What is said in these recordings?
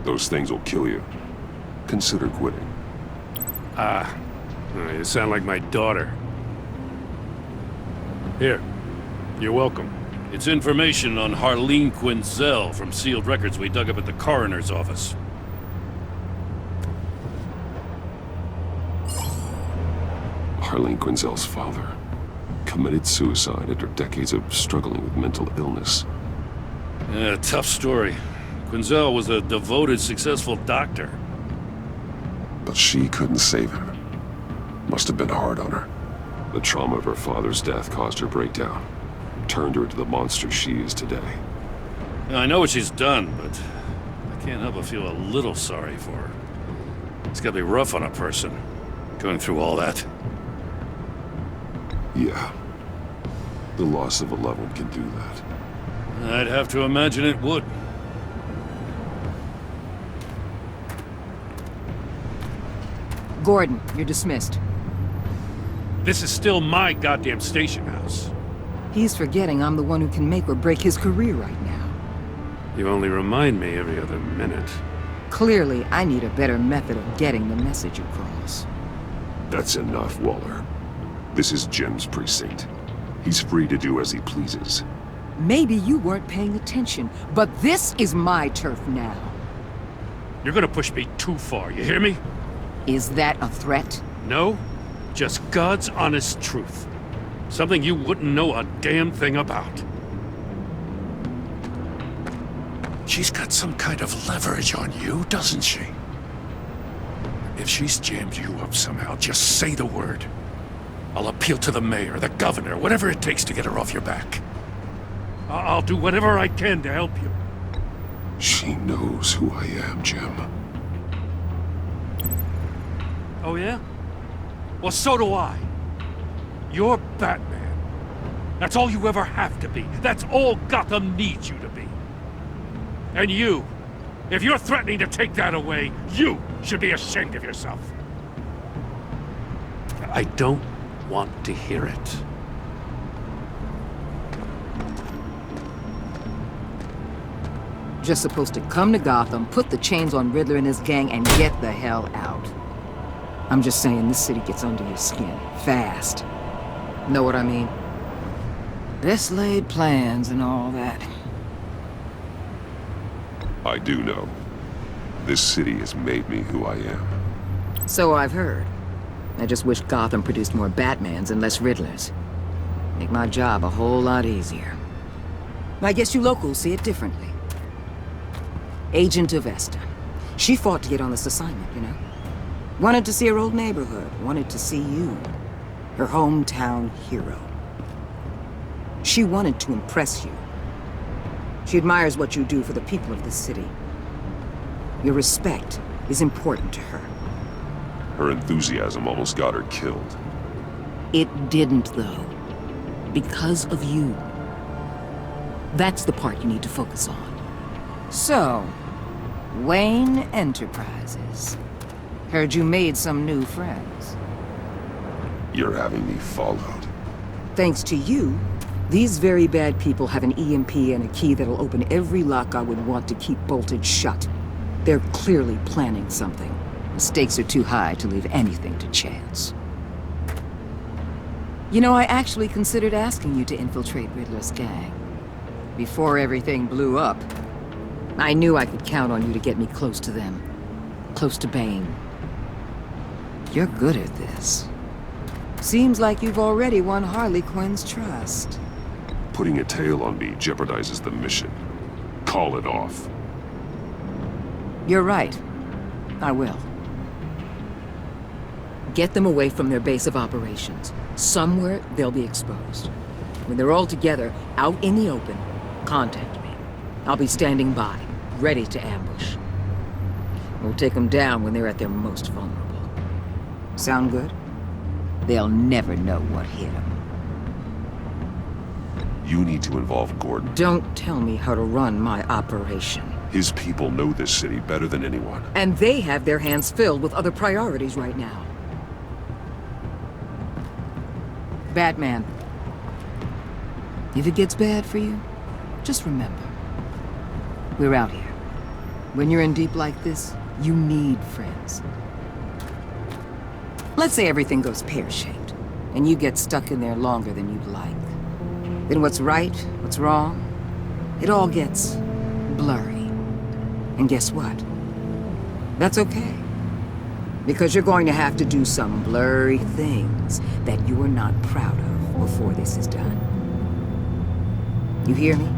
Those things will kill you. Consider quitting. You sound like my daughter. Here, you're welcome. It's information on Harley Quinn's cell from sealed records we dug up at the coroner's office. Harley Quinzel's father committed suicide after decades of struggling with mental illness. Yeah, tough story. Quinzel was a devoted, successful doctor. But she couldn't save him. Must have been hard on her. The trauma of her father's death caused her breakdown. Turned her into the monster she is today. Yeah, I know what she's done, but I can't help but feel a little sorry for her. It's gotta be rough on a person, going through all that. Yeah. The loss of a loved one can do that. I'd have to imagine it would. Gordon, you're dismissed. This is still my goddamn station house. He's forgetting I'm the one who can make or break his career right now. You only remind me every other minute. Clearly, I need a better method of getting the message across. That's enough, Waller. This is Jim's precinct. He's free to do as he pleases. Maybe you weren't paying attention, but this is my turf now. You're gonna push me too far, you hear me? Is that a threat? No, just God's honest truth. Something you wouldn't know a damn thing about. She's got some kind of leverage on you, doesn't she? If she's jammed you up somehow, just say the word. I'll appeal to the mayor, the governor, whatever it takes to get her off your back. I'll do whatever I can to help you. She knows who I am, Jim. Oh yeah? Well, so do I. You're Batman. That's all you ever have to be. That's all Gotham needs you to be. And you, if you're threatening to take that away, you should be ashamed of yourself. I don't want to hear it. Just supposed to come to Gotham, put the chains on Riddler and his gang, and get the hell out. I'm just saying, this city gets under your skin, fast. Know what I mean? Best laid plans and all that. I do know. This city has made me who I am. So I've heard. I just wish Gotham produced more Batmans and less Riddlers. Make my job a whole lot easier. I guess you locals see it differently. Agent Avesta. She fought to get on this assignment, you know? Wanted to see her old neighborhood. Wanted to see you. Her hometown hero. She wanted to impress you. She admires what you do for the people of this city. Your respect is important to her. Her enthusiasm almost got her killed. It didn't, though. Because of you. That's the part you need to focus on. So, Wayne Enterprises. Heard you made some new friends. You're having me followed. Thanks to you, these very bad people have an EMP and a key that'll open every lock I would want to keep bolted shut. They're clearly planning something. The stakes are too high to leave anything to chance. You know, I actually considered asking you to infiltrate Riddler's gang. Before everything blew up, I knew I could count on you to get me close to them. Close to Bane. You're good at this. Seems like you've already won Harley Quinn's trust. Putting a tail on me jeopardizes the mission. Call it off. You're right. I will. Get them away from their base of operations. Somewhere they'll be exposed. When they're all together, out in the open, contact me. I'll be standing by, ready to ambush. We'll take them down when they're at their most vulnerable. Sound good? They'll never know what hit them. You need to involve Gordon. Don't tell me how to run my operation. His people know this city better than anyone. And they have their hands filled with other priorities right now. Batman. If it gets bad for you, just remember. We're out here. When you're in deep like this, you need friends. Let's say everything goes pear-shaped, and you get stuck in there longer than you'd like. Then what's right, what's wrong, it all gets blurry. And guess what? That's okay. Because you're going to have to do some blurry things that you are not proud of before this is done. You hear me?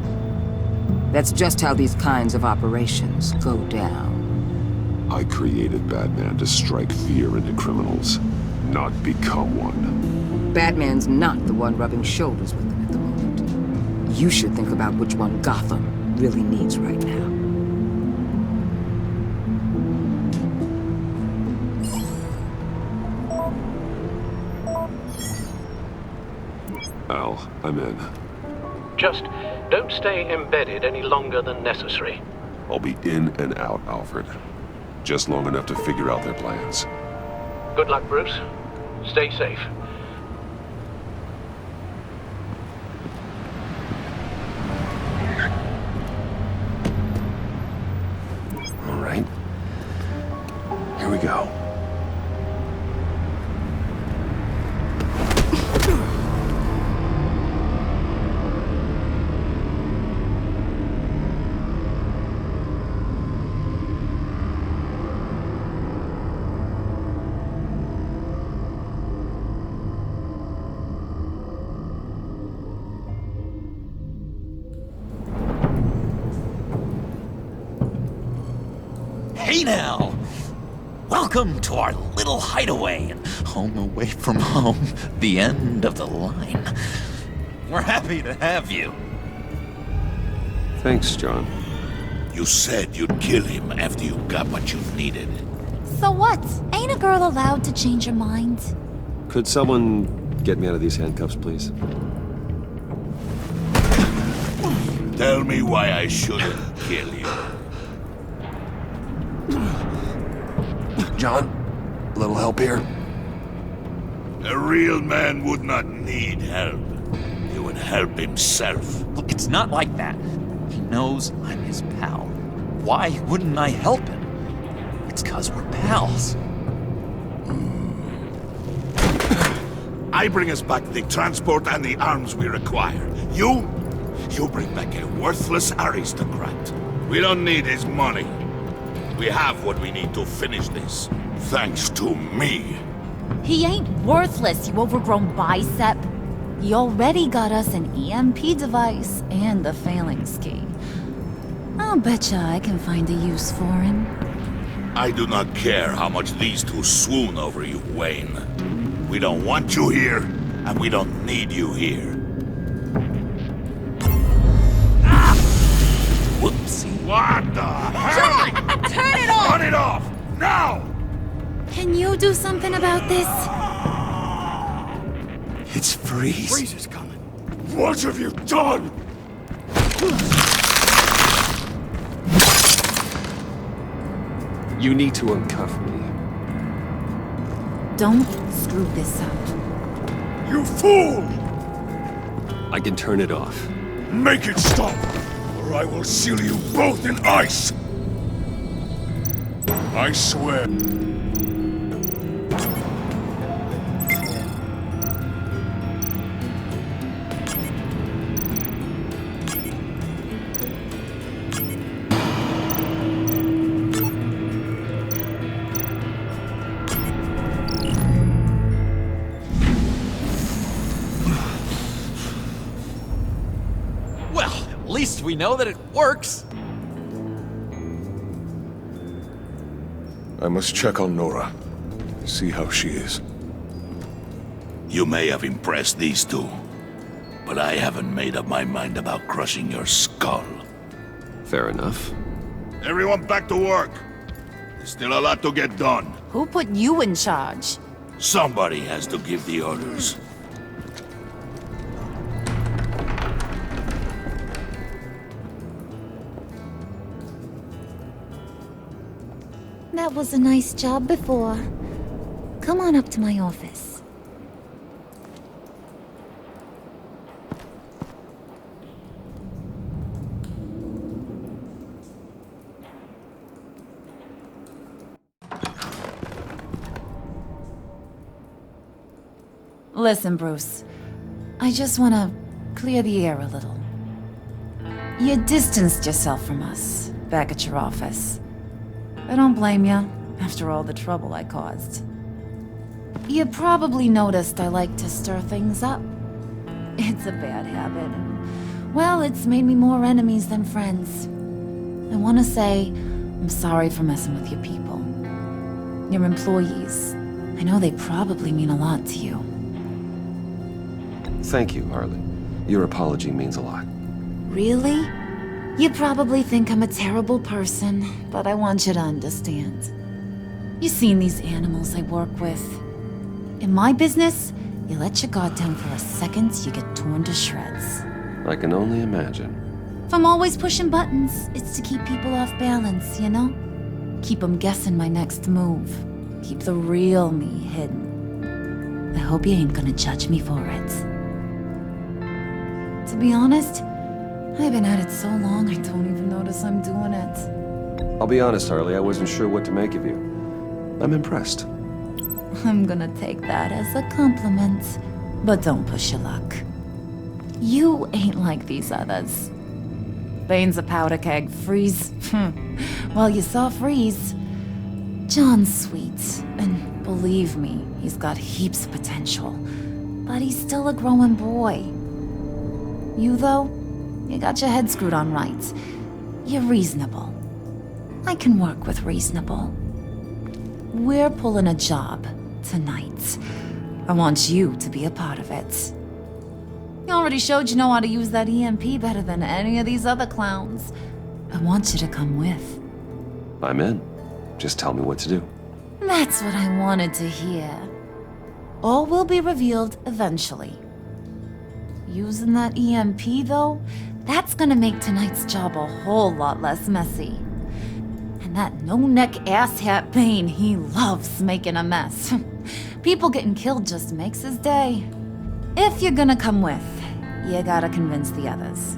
That's just how these kinds of operations go down. I created Batman to strike fear into criminals, not become one. Batman's not the one rubbing shoulders with them at the moment. You should think about which one Gotham really needs right now. Al, I'm in. Just don't stay embedded any longer than necessary. I'll be in and out, Alfred. Just long enough to figure out their plans. Good luck, Bruce. Stay safe. All right. Here we go. Hey now! Welcome to our little hideaway and home away from home, the end of the line. We're happy to have you. Thanks, John. You said you'd kill him after you got what you needed. So what? Ain't a girl allowed to change her mind? Could someone get me out of these handcuffs, please? Tell me why I shouldn't kill you. John, a little help here? A real man would not need help. He would help himself. Look, it's not like that. He knows I'm his pal. Why wouldn't I help him? It's 'cause we're pals. I bring us back the transport and the arms we require. You bring back a worthless aristocrat. We don't need his money. We have what we need to finish this. Thanks to me. He ain't worthless, you overgrown bicep. He already got us an EMP device and the phalanx key. I'll betcha I can find a use for him. I do not care how much these two swoon over you, Wayne. We don't want you here, and we don't need you here. Whoopsie. What the hell? Turn it off! Turn it off! Now! Can you do something about this? It's Freeze. Freeze is coming. What have you done? You need to uncuff me. Don't screw this up. You fool! I can turn it off. Make it stop, or I will seal you both in ice! I swear. Well, at least we know that it works. I must check on Nora. See how she is. You may have impressed these two, but I haven't made up my mind about crushing your skull. Fair enough. Everyone back to work. There's still a lot to get done. Who put you in charge? Somebody has to give the orders. That was a nice job before. Come on up to my office. Listen, Bruce. I just want to clear the air a little. You distanced yourself from us back at your office. I don't blame you, after all the trouble I caused. You probably noticed I like to stir things up. It's a bad habit, and, well, it's made me more enemies than friends. I want to say I'm sorry for messing with your people. Your employees. I know they probably mean a lot to you. Thank you, Harley. Your apology means a lot. Really? You probably think I'm a terrible person, but I want you to understand. You've seen these animals I work with. In my business, you let your guard down for a second, you get torn to shreds. I can only imagine. If I'm always pushing buttons, it's to keep people off balance, you know? Keep them guessing my next move. Keep the real me hidden. I hope you ain't gonna judge me for it. To be honest, I've been at it so long I don't even notice I'm doing it. I'll be honest, Harley, I wasn't sure what to make of you. I'm impressed. I'm gonna take that as a compliment, but don't push your luck. You ain't like these others. Bane's a powder keg, Freeze. Well, you saw Freeze. John's sweet, and believe me, he's got heaps of potential. But he's still a growing boy. You, though, you got your head screwed on right. You're reasonable. I can work with reasonable. We're pulling a job tonight. I want you to be a part of it. You already showed you know how to use that EMP better than any of these other clowns. I want you to come with. I'm in. Just tell me what to do. That's what I wanted to hear. All will be revealed eventually. Using that EMP, though, that's gonna make tonight's job a whole lot less messy. And that no-neck asshat Bane, he loves making a mess. People getting killed just makes his day. If you're gonna come with, you gotta convince the others.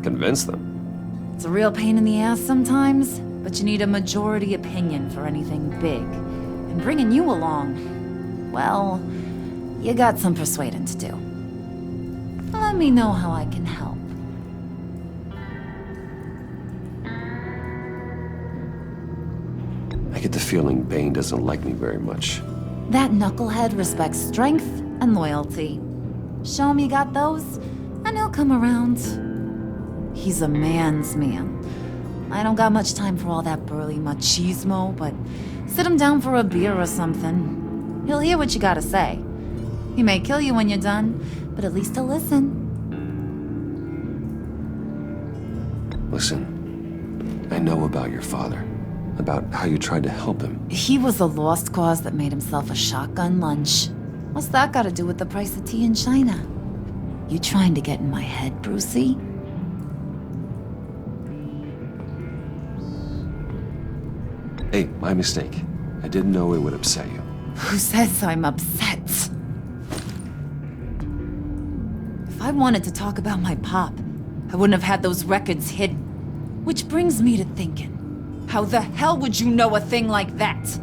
Convince them? It's a real pain in the ass sometimes, but you need a majority opinion for anything big. And bringing you along, well, you got some persuading to do. Let me know how I can help. I get the feeling Bane doesn't like me very much. That knucklehead respects strength and loyalty. Show him you got those, and he'll come around. He's a man's man. I don't got much time for all that burly machismo, but sit him down for a beer or something. He'll hear what you gotta say. He may kill you when you're done, but at least he'll listen. Listen, I know about your father. About how you tried to help him. He was a lost cause that made himself a shotgun lunch. What's that got to do with the price of tea in China? You trying to get in my head, Brucey? Hey, my mistake. I didn't know it would upset you. Who says I'm upset? If I wanted to talk about my pop, I wouldn't have had those records hidden. Which brings me to thinking. How the hell would you know a thing like that?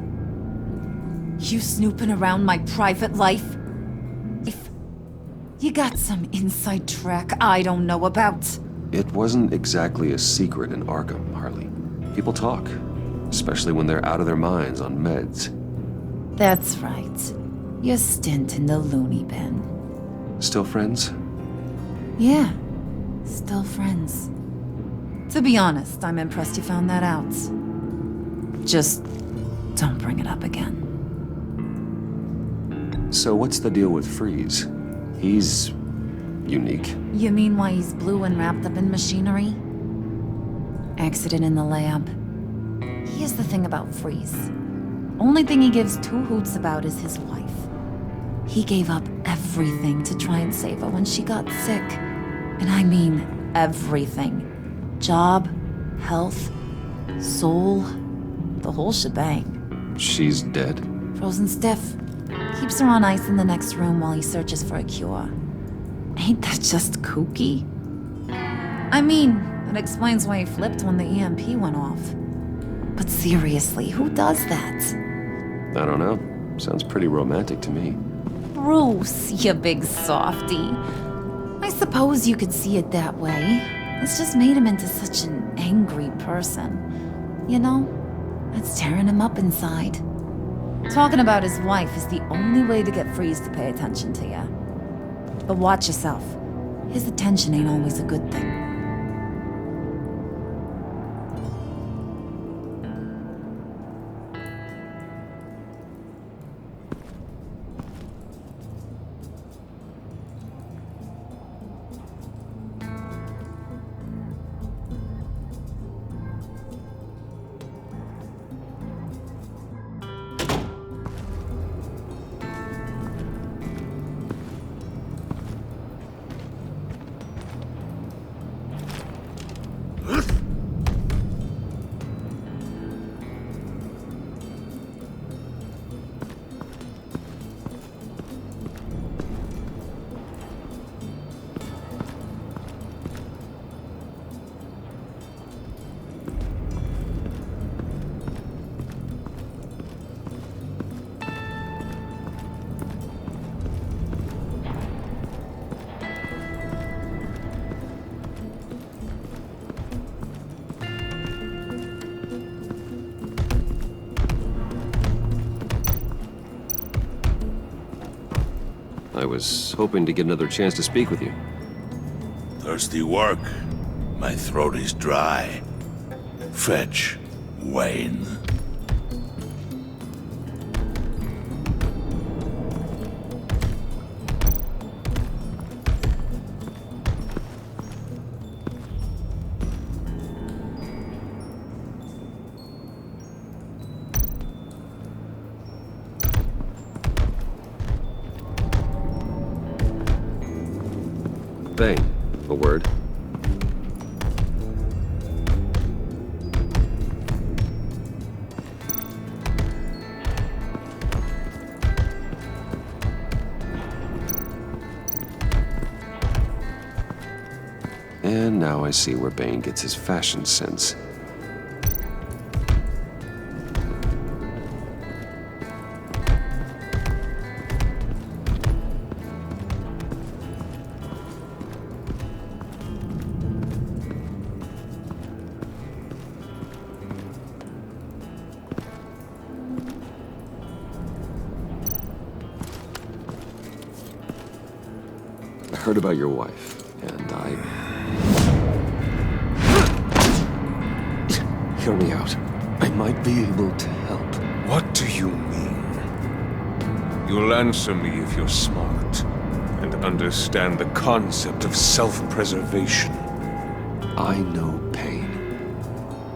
You snooping around my private life? If you got some inside track I don't know about. It wasn't exactly a secret in Arkham, Harley. People talk, especially when they're out of their minds on meds. That's right. Your stint in the loony bin. Still friends? Yeah, still friends. To be honest, I'm impressed you found that out. Just don't bring it up again. So what's the deal with Freeze? He's unique. You mean why he's blue and wrapped up in machinery? Accident in the lab. Here's the thing about Freeze. Only thing he gives two hoots about is his wife. He gave up everything to try and save her when she got sick. And I mean everything. Job, health, soul, the whole shebang. She's dead? Frozen stiff. Keeps her on ice in the next room while he searches for a cure. Ain't that just kooky? I mean, it explains why he flipped when the EMP went off. But seriously, who does that? I don't know. Sounds pretty romantic to me. Bruce, you big softy. I suppose you could see it that way. It's just made him into such an angry person. You know, that's tearing him up inside. Talking about his wife is the only way to get Freeze to pay attention to you. But watch yourself. His attention ain't always a good thing. I was hoping to get another chance to speak with you. Thirsty work. My throat is dry. Fetch Wayne. Bane, a word. And now I see where Bane gets his fashion sense. I heard about your wife, and Hear me out. I might be able to help. What do you mean? You'll answer me if you're smart and understand the concept of self-preservation. I know pain.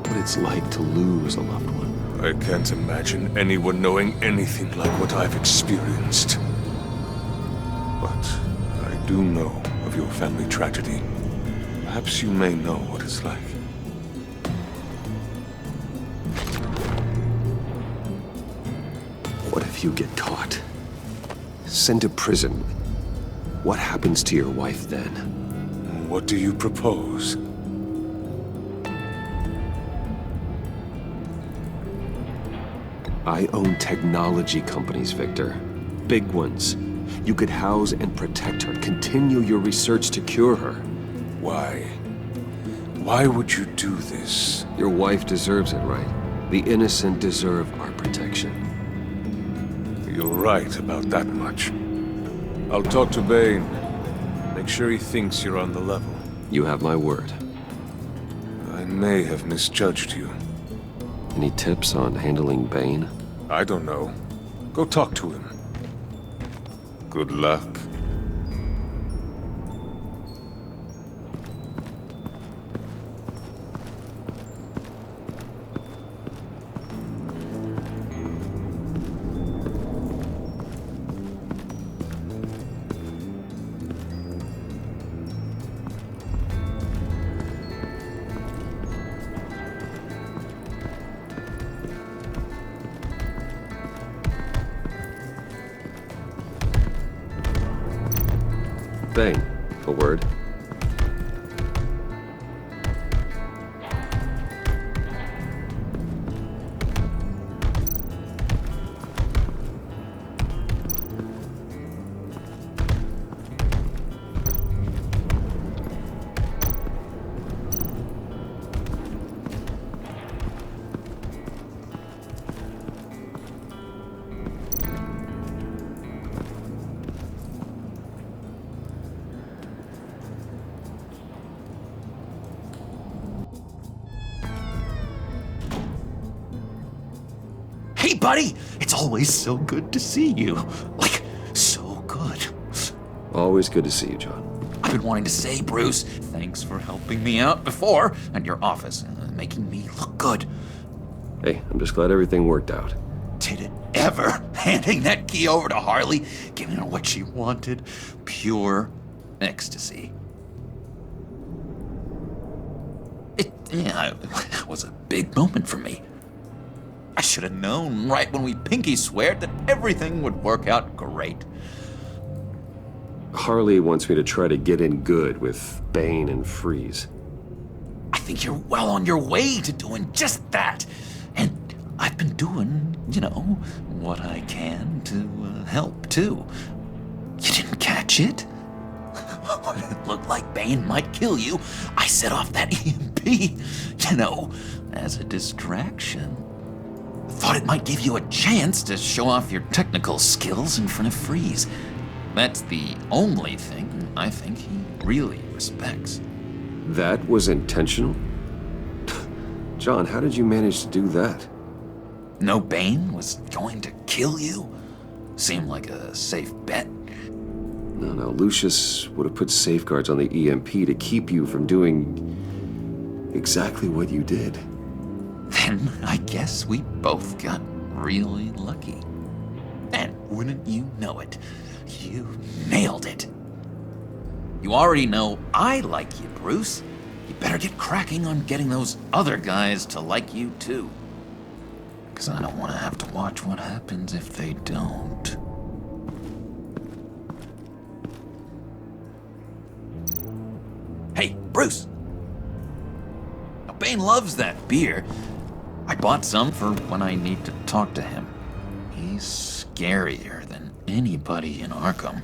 What it's like to lose a loved one. I can't imagine anyone knowing anything like what I've experienced. But I do know of your family tragedy. Perhaps you may know what it's like. What if you get caught? Sent to prison? What happens to your wife then? What do you propose? I own technology companies, Victor. Big ones. You could house and protect her, continue your research to cure her. Why? Why would you do this? Your wife deserves it, right? The innocent deserve our protection. You're right about that much. I'll talk to Bane. Make sure he thinks you're on the level. You have my word. I may have misjudged you. Any tips on handling Bane? I don't know. Go talk to him. Good luck. Bane, a word. Hey, buddy! It's always so good to see you. Like, so good. Always good to see you, John. I've been wanting to say, Bruce, thanks for helping me out before at your office, making me look good. Hey, I'm just glad everything worked out. Did it ever? Handing that key over to Harley, giving her what she wanted. Pure ecstasy. It was a big moment for me. I should have known right when we pinky sweared that everything would work out great. Harley wants me to try to get in good with Bane and Freeze. I think you're well on your way to doing just that. And I've been doing, what I can to help, too. You didn't catch it? When it looked like Bane might kill you, I set off that EMP, as a distraction. Thought it might give you a chance to show off your technical skills in front of Freeze. That's the only thing I think he really respects. That was intentional? John, how did you manage to do that? No Bane was going to kill you? Seemed like a safe bet. No, Lucius would have put safeguards on the EMP to keep you from doing exactly what you did. Then I guess we both got really lucky. And wouldn't you know it, you nailed it. You already know I like you, Bruce. You better get cracking on getting those other guys to like you too. 'Cause I don't want to have to watch what happens if they don't. Hey, Bruce! Now, Bane loves that beer. I bought some for when I need to talk to him. He's scarier than anybody in Arkham.